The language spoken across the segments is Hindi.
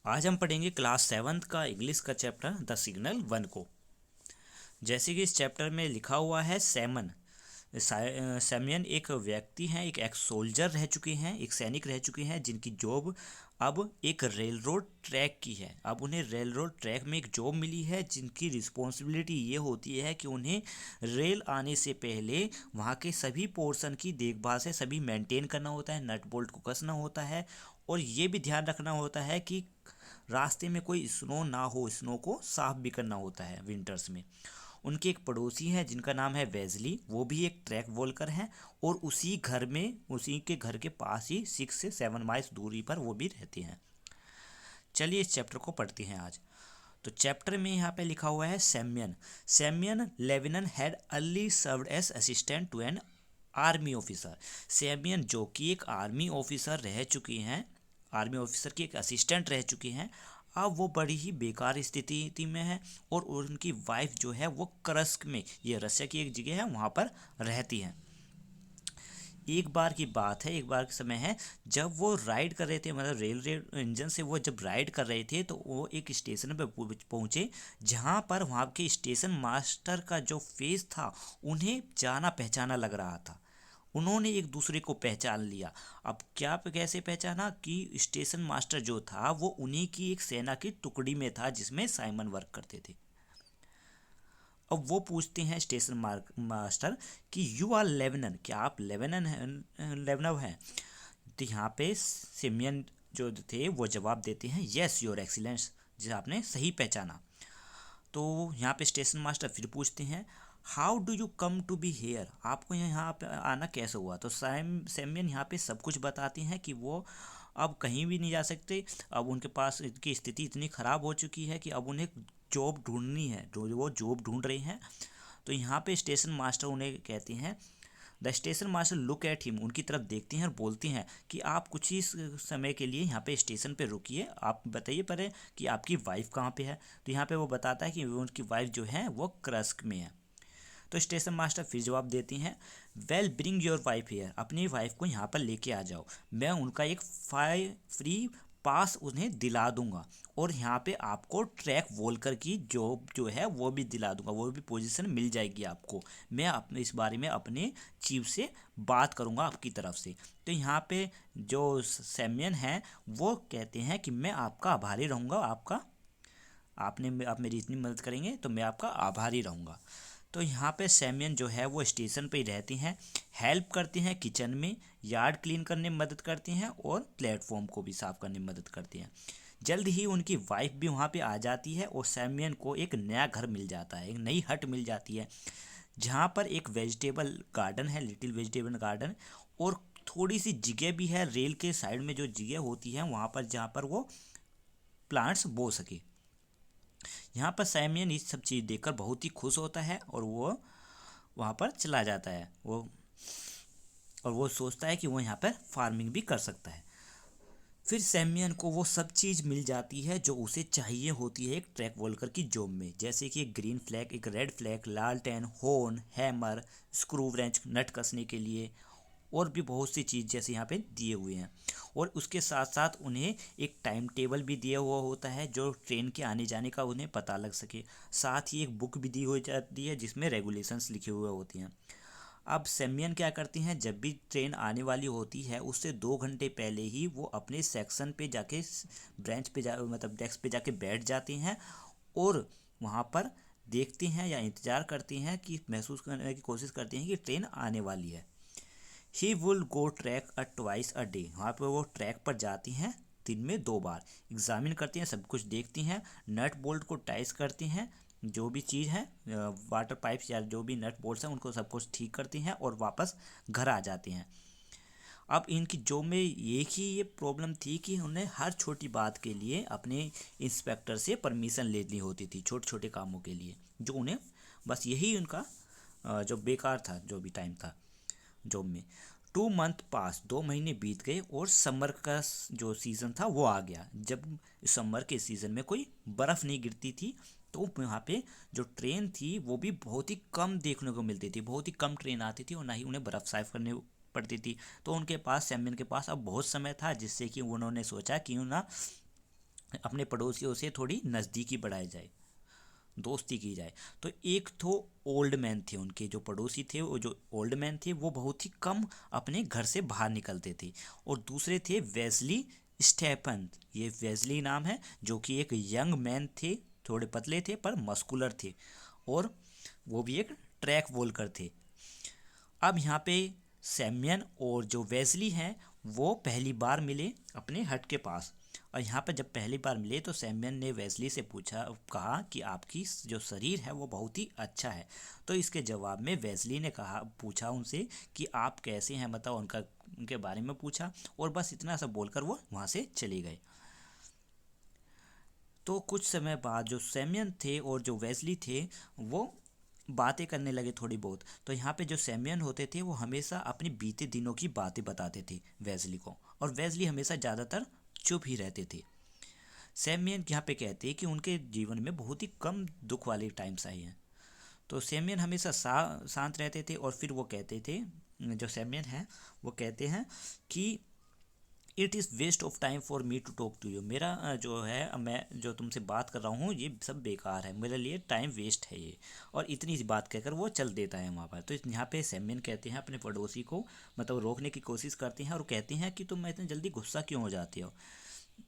आज हम पढ़ेंगे क्लास 7th का इंग्लिश का चैप्टर द सिग्नल 1 को। जैसे कि इस चैप्टर में लिखा हुआ है सैमियन एक व्यक्ति हैं, एक एक्स सोल्जर रह चुके हैं, एक सैनिक रह चुके हैं जिनकी जॉब अब एक रेल रोड ट्रैक की है। अब उन्हें रेल रोड ट्रैक में एक जॉब मिली है जिनकी रिस्पॉन्सिबिलिटी ये होती है कि उन्हें रेल आने से पहले वहाँ के सभी पोर्शन की देखभाल से सभी मेंटेन करना होता है, नट बोल्ट को कसना होता है और ये भी ध्यान रखना होता है कि रास्ते में कोई स्नो ना हो, स्नो को साफ भी करना होता है विंटर्स में। उनके एक पड़ोसी हैं जिनका नाम है वेजली, वो भी एक ट्रैक वॉल्कर हैं और उसी के घर के पास ही 6 से 7 माइल्स दूरी पर वो भी रहते हैं। चलिए इस चैप्टर को पढ़ते हैं आज। तो चैप्टर में यहाँ पे लिखा हुआ है Samian Levinen had early served as assistant to an army officer. Samian जो कि एक आर्मी ऑफिसर रह चुके हैं, आर्मी ऑफिसर की एक असिस्टेंट रह चुके हैं। अब वो बड़ी ही बेकार स्थिति में है और उनकी वाइफ जो है वो करस्क में, ये रसिया की एक जगह है, वहाँ पर रहती हैं। एक बार की बात है, एक बार का समय है जब वो राइड कर रहे थे, मतलब रेलवे इंजन से वो जब राइड कर रहे थे तो वो एक स्टेशन पर पहुँचे जहाँ पर वहाँ के स्टेशन मास्टर का जो फेस था उन्हें जाना पहचाना लग रहा था। उन्होंने एक दूसरे को पहचान लिया। अब क्या कैसे पहचाना कि स्टेशन मास्टर जो था वो उन्हीं की एक सेना की टुकड़ी में था जिसमें साइमन वर्क करते थे। अब वो पूछते हैं स्टेशन मास्टर कि यू आर लेबनन, क्या आप लेबनव हैं? तो यहाँ पे सिमियन जो थे वो जवाब देते हैं यस योर एक्सीलेंस, जिसे आपने सही पहचाना। तो यहाँ पे स्टेशन मास्टर फिर पूछते हैं how do you come to be here, आपको यहाँ पे आना कैसे हुआ? तो सैमियन यहाँ पे सब कुछ बताते हैं कि वो अब कहीं भी नहीं जा सकते। अब उनके पास इनकी स्थिति इतनी ख़राब हो चुकी है कि अब उन्हें जॉब ढूंढनी है, जो वो जॉब ढूंढ रहे हैं। तो यहाँ पे स्टेशन मास्टर उन्हें कहते हैं, the station master look at him, उनकी तरफ देखती हैं और बोलती हैं कि आप कुछ ही समय के लिए यहाँ पे स्टेशन पे रुकिए, आप बताइए पर कि आपकी वाइफ कहाँ पे है। तो यहाँ पे वो बताता है कि उनकी वाइफ जो है वो क्रस्क में है। तो स्टेशन मास्टर फिर जवाब देती हैं well bring your wife here, अपनी वाइफ को यहाँ पर लेके आ जाओ, मैं उनका एक फ्री पास उन्हें दिला दूंगा और यहाँ पे आपको ट्रैक वॉल्कर की जॉब जो है वो भी दिला दूंगा, वो भी पोजीशन मिल जाएगी आपको। मैं अपने इस बारे में अपने चीफ से बात करूंगा आपकी तरफ से। तो यहाँ पे जो सैमियन हैं वो कहते हैं कि मैं आपका आभारी रहूँगा, आप मेरी इतनी मदद करेंगे तो मैं आपका आभारी रहूँगा। तो यहाँ पे सैमियन जो है वो स्टेशन पे ही रहती हैं, हेल्प करती हैं किचन में, यार्ड क्लीन करने में मदद करती हैं और प्लेटफॉर्म को भी साफ़ करने में मदद करती हैं। जल्द ही उनकी वाइफ भी वहाँ पे आ जाती है और सैमियन को एक नया घर मिल जाता है, एक नई हट मिल जाती है जहाँ पर एक वेजिटेबल गार्डन है, लिटिल वेजिटेबल गार्डन, और थोड़ी सी जगह भी है रेल के साइड में, जो जगह होती है वहाँ पर जहाँ पर वो प्लांट्स बो सके। यहाँ पर सैमियन इस सब चीज़ देखकर बहुत ही खुश होता है और वो वहाँ पर चला जाता है, वो सोचता है कि वो यहाँ पर फार्मिंग भी कर सकता है। फिर सैमियन को वो सब चीज़ मिल जाती है जो उसे चाहिए होती है एक ट्रैक वॉल्कर की जॉब में, जैसे कि एक ग्रीन फ्लैग, एक रेड फ्लैग, लालटेन, हॉर्न, हैमर, स्क्रू व्रेंच नट कसने के लिए, और भी बहुत सी चीज़ जैसे यहाँ पे दिए हुए हैं। और उसके साथ साथ उन्हें एक टाइम टेबल भी दिया हुआ होता है जो ट्रेन के आने जाने का उन्हें पता लग सके। साथ ही एक बुक भी दी हो जाती है जिसमें रेगुलेशंस लिखे हुए होती हैं। अब सैमियन क्या करती हैं, जब भी ट्रेन आने वाली होती है उससे 2 घंटे पहले ही वो अपने सेक्शन पे जाके, ब्रांच पे जा, मतलब डेस्क पे जाके बैठ जाती हैं और वहाँ पर देखती हैं या इंतज़ार करती हैं कि महसूस करने की कोशिश करती हैं कि ट्रेन आने वाली है। He will go track twice a day, वहाँ पर वो ट्रैक पर जाती हैं दिन में 2 बार, एग्जामिन करती हैं, सब कुछ देखती हैं, नट बोल्ट को टाइस करती हैं, जो भी चीज़ है वाटर पाइप्स या जो भी नट बोल्ट्स हैं उनको सब कुछ ठीक करती हैं और वापस घर आ जाती हैं। अब इनकी जॉब में एक ही ये प्रॉब्लम थी कि उन्हें हर छोटी बात के लिए अपने इंस्पेक्टर से परमिशन लेनी होती थी, छोटे छोटे कामों के लिए, जो उन्हें बस यही उनका जो बेकार था, जो भी टाइम था जॉब में। 2 मंथ पास, 2 महीने बीत गए और समर का जो सीज़न था वो आ गया। जब समर के सीज़न में कोई बर्फ़ नहीं गिरती थी तो वहाँ पे जो ट्रेन थी वो भी बहुत ही कम देखने को मिलती थी, बहुत ही कम ट्रेन आती थी और ना ही उन्हें बर्फ़ साफ़ करने पड़ती थी। तो उनके पास, सैमियन के पास अब बहुत समय था, जिससे कि उन्होंने सोचा क्यों ना अपने पड़ोसियों से थोड़ी नज़दीकी बढ़ाई जाए, दोस्ती की जाए। तो एक तो ओल्ड मैन थे, उनके जो पड़ोसी थे, वो जो ओल्ड मैन थे वो बहुत ही कम अपने घर से बाहर निकलते थे। और दूसरे थे वेस्ली स्टेफन, ये वेस्ली नाम है, जो कि एक यंग मैन थे, थोड़े पतले थे पर मस्कुलर थे, और वो भी एक ट्रैक वॉल्कर थे। अब यहाँ पे सैम्यन और जो वेस्ली हैं वो पहली बार मिले अपने हट के पास। और यहाँ पर जब पहली बार मिले तो सैम्यन ने वेस्ली से कहा कि आपकी जो शरीर है वो बहुत ही अच्छा है। तो इसके जवाब में वेस्ली ने पूछा उनसे कि आप कैसे हैं, बताओ, उनके बारे में पूछा, और बस इतना सब बोलकर वो वहाँ से चले गए। तो कुछ समय बाद जो सैम्यन थे और जो वेस्ली थे वो बातें करने लगे थोड़ी बहुत। तो यहाँ पे जो सैम्यन होते थे वो हमेशा अपने बीते दिनों की बातें बताते थे वेस्ली को, और वेस्ली हमेशा ज़्यादातर चुप ही रहते थे। सैम्यन यहाँ पे कहते हैं कि उनके जीवन में बहुत ही कम दुख वाले टाइम्स आए हैं। तो सैम्यन हमेशा शांत रहते थे, और फिर वो कहते थे, जो सैम्यन है वो कहते हैं कि it is waste of time for me to talk to you, मेरा जो है मैं जो तुमसे बात कर रहा हूँ ये सब बेकार है, मेरे लिए टाइम वेस्ट है ये। और इतनी सी बात कहकर वो चल देता है वहाँ पर। तो यहाँ पे सैम्यन कहते हैं अपने पड़ोसी को, मतलब रोकने की कोशिश करते हैं और कहते हैं कि तुम इतनी जल्दी गुस्सा क्यों हो जाते हो।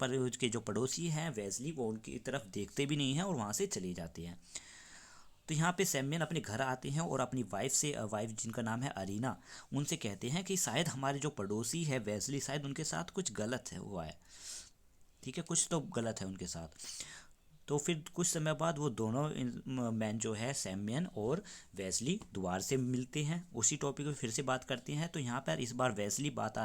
पर उसके जो पड़ोसी हैं वेस्ली वो उनकी तरफ देखते भी नहीं हैं और वहाँ से चले जाते हैं। तो यहाँ पे सैम्यन अपने घर आते हैं और अपनी वाइफ जिनका नाम है अरीना, उनसे कहते हैं कि शायद हमारे जो पड़ोसी है वेस्ली, शायद उनके साथ कुछ गलत है हुआ है, ठीक है, कुछ तो गलत है उनके साथ। तो फिर कुछ समय बाद वो दोनों मैन जो है सैम्यन और वेस्ली दोबारा से मिलते हैं, उसी टॉपिक पे फिर से बात करते हैं। तो यहाँ पर इस बार वेस्ली बात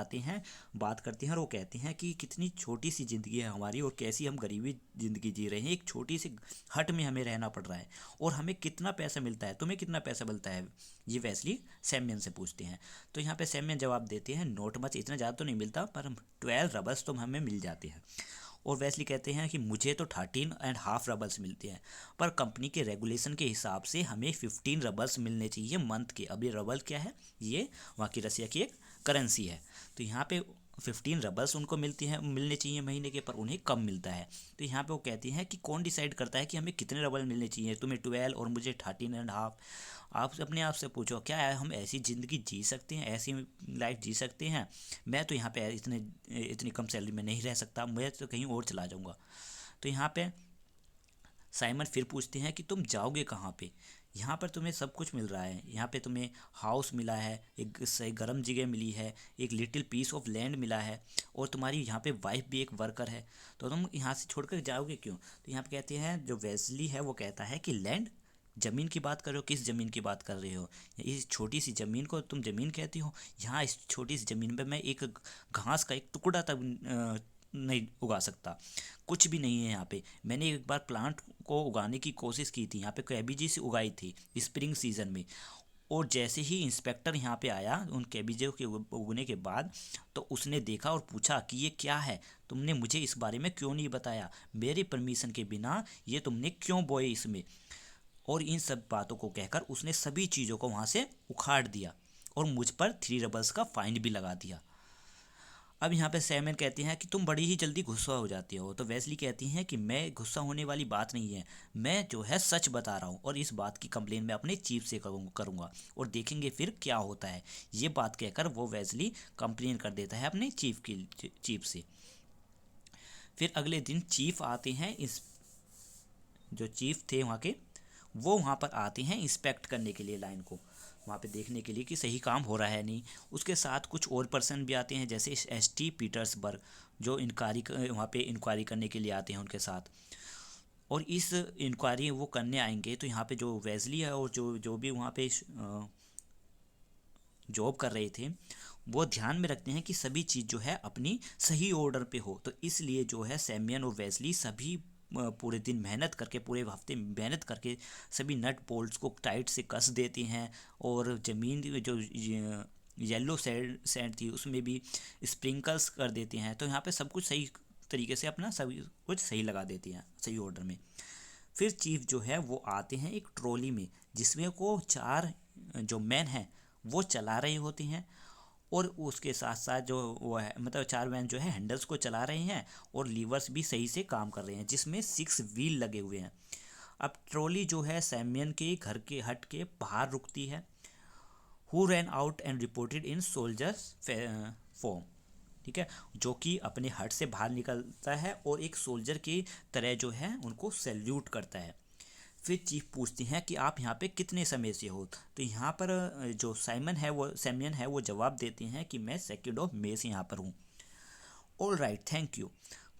करते हैं और वो कहते हैं कि कितनी छोटी सी ज़िंदगी है हमारी और कैसी हम गरीबी ज़िंदगी जी रहे हैं, एक छोटी सी हट में हमें रहना पड़ रहा है, और हमें कितना पैसा मिलता है, तुम्हें कितना पैसा मिलता है, ये वेस्ली सैम्यन से पूछते हैं। तो यहाँ पे सैम्यन जवाब देते हैं, नोट मच, इतना ज़्यादा तो नहीं मिलता पर 12 रबल्स तो हमें मिल जाते हैं। और वेस्ली कहते हैं कि मुझे तो 13.5 रबल्स मिलते हैं, पर कंपनी के रेगुलेशन के हिसाब से हमें 15 रबल्स मिलने चाहिए मंथ के। अब ये रबल क्या है, ये वहाँ की रसिया की एक करेंसी है। तो यहाँ पे 15 रबल्स उनको मिलने चाहिए महीने के, पर उन्हें कम मिलता है। तो यहाँ पे वो कहती हैं कि कौन डिसाइड करता है कि हमें कितने रबल मिलने चाहिए, तुम्हें 12 और मुझे 13.5। आप अपने आप से पूछो, क्या है हम ऐसी ज़िंदगी जी सकते हैं, ऐसी लाइफ जी सकते हैं? मैं तो यहाँ पे इतनी कम सैलरी में नहीं रह सकता, मैं तो कहीं और चला जाऊँगा। तो यहाँ पे साइमन फिर पूछते हैं कि तुम जाओगे कहाँ पे, यहाँ पर तुम्हें सब कुछ मिल रहा है, यहाँ पे तुम्हें हाउस मिला है, एक सही गर्म जगह मिली है, एक लिटिल पीस ऑफ लैंड मिला है, और तुम्हारी यहाँ पे वाइफ भी एक वर्कर है, तो तुम यहाँ से छोड़कर जाओगे क्यों? तो यहाँ पे कहते हैं, जो वेस्ली है वो कहता है कि लैंड, ज़मीन की बात कर रहे हो, किस ज़मीन की बात कर रहे हो? इस छोटी सी ज़मीन को तुम ज़मीन कहती हो? यहाँ इस छोटी सी ज़मीन पे मैं एक घास का एक टुकड़ा तक नहीं उगा सकता, कुछ भी नहीं है यहाँ पे। मैंने एक बार प्लांट को उगाने की कोशिश की थी, यहाँ पे कैबिजेस उगाई थी स्प्रिंग सीजन में, और जैसे ही इंस्पेक्टर यहाँ पे आया उन कैबिजों के उगने के बाद, तो उसने देखा और पूछा कि ये क्या है, तुमने मुझे इस बारे में क्यों नहीं बताया, मेरे परमिशन के बिना ये तुमने क्यों बोए इसमें? और इन सब बातों को कहकर उसने सभी चीज़ों को वहाँ से उखाड़ दिया और मुझ पर 3 रबल्स का फाइन भी लगा दिया। अब यहाँ पे सैमन कहती हैं कि तुम बड़ी ही जल्दी गुस्सा हो जाती हो। तो वेस्ली कहती हैं कि मैं गुस्सा होने वाली बात नहीं है, मैं जो है सच बता रहा हूँ, और इस बात की कंप्लेन मैं अपने चीफ से करूँगा और देखेंगे फिर क्या होता है। ये बात कहकर वो वेस्ली कंप्लेन कर देता है अपने चीफ से। फिर अगले दिन चीफ आते हैं, इस जो चीफ थे वहाँ के, वो वहाँ पर आते हैं इंस्पेक्ट करने के लिए लाइन को, वहाँ पे देखने के लिए कि सही काम हो रहा है नहीं। उसके साथ कुछ और पर्सन भी आते हैं, जैसे एसटी पीटर्सबर्ग, जो वहाँ पे इंक्वायरी करने के लिए आते हैं उनके साथ। और इस इंक्वायरी वो करने आएंगे तो यहाँ पे जो वेस्ली है और जो जो भी वहाँ पे जॉब कर रहे थे, वो ध्यान में रखते हैं कि सभी चीज़ जो है अपनी सही ऑर्डर पे हो। तो इसलिए जो है सैम्यन और वेस्ली सभी पूरे दिन मेहनत करके, पूरे हफ्ते मेहनत करके सभी नट बोल्ट्स को टाइट से कस देते हैं, और ज़मीन जो येलो सैंड थी उसमें भी स्प्रिंकल्स कर देते हैं। तो यहाँ पे सब कुछ सही तरीके से अपना सभी कुछ सही लगा देते हैं सही ऑर्डर में। फिर चीफ जो है वो आते हैं एक ट्रॉली में, जिसमें को 4 जो मैन हैं वो चला रहे होते हैं, और उसके साथ साथ जो वो है मतलब 4 वैन जो है हैंडल्स को चला रहे हैं और लीवर्स भी सही से काम कर रहे हैं, जिसमें 6 व्हील लगे हुए हैं। अब ट्रॉली जो है सैमियन के घर के हट के बाहर रुकती है। Who ran out and reported in soldiers form, ठीक है, जो कि अपने हट से बाहर निकलता है और एक सोल्जर की तरह जो है उनको सैल्यूट करता है। फिर चीफ पूछती हैं कि आप यहाँ पे कितने समय से हो, तो यहाँ पर जो सैमियन है वो जवाब देते हैं कि मैं 2 मई से यहाँ पर हूँ। All right, thank you.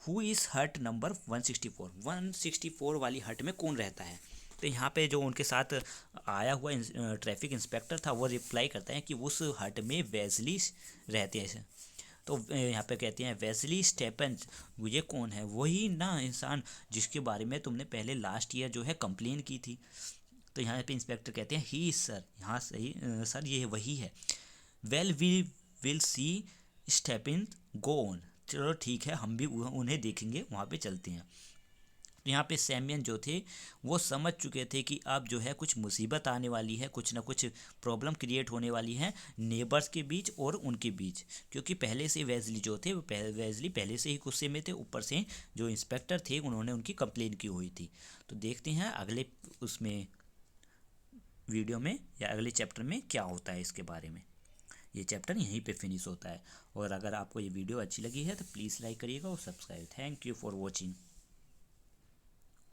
Who is हट नंबर 164, 164 वाली हट में कौन रहता है? तो यहाँ पे जो उनके साथ आया हुआ ट्रैफिक इंस्पेक्टर था वो रिप्लाई करता है कि उस हट में वेस्ली रहते हैं। तो यहाँ पे कहते हैं वेस्ली स्टेपन्स, ये कौन है? वही ना इंसान जिसके बारे में तुमने पहले लास्ट ईयर जो है कंप्लेन की थी। तो यहाँ पे इंस्पेक्टर कहते हैं ही सर, यहाँ सही सर ये वही है। Well we will see stepping go on, चलो ठीक है हम भी उन्हें देखेंगे, वहाँ पे चलते हैं। तो यहाँ पे सैमियन जो थे वो समझ चुके थे कि अब जो है कुछ मुसीबत आने वाली है, कुछ ना कुछ प्रॉब्लम क्रिएट होने वाली है नेबर्स के बीच और उनके बीच, क्योंकि पहले से वेस्ली जो थे वेस्ली पहले से ही गुस्से में थे, ऊपर से जो इंस्पेक्टर थे उन्होंने उनकी कंप्लेन की हुई थी। तो देखते हैं अगले उसमें वीडियो में या अगले चैप्टर में क्या होता है इसके बारे में। ये चैप्टर यहीं पे फिनिश होता है। और अगर आपको ये वीडियो अच्छी लगी है तो प्लीज़ लाइक करिएगा और subscribe. Thank you for watching.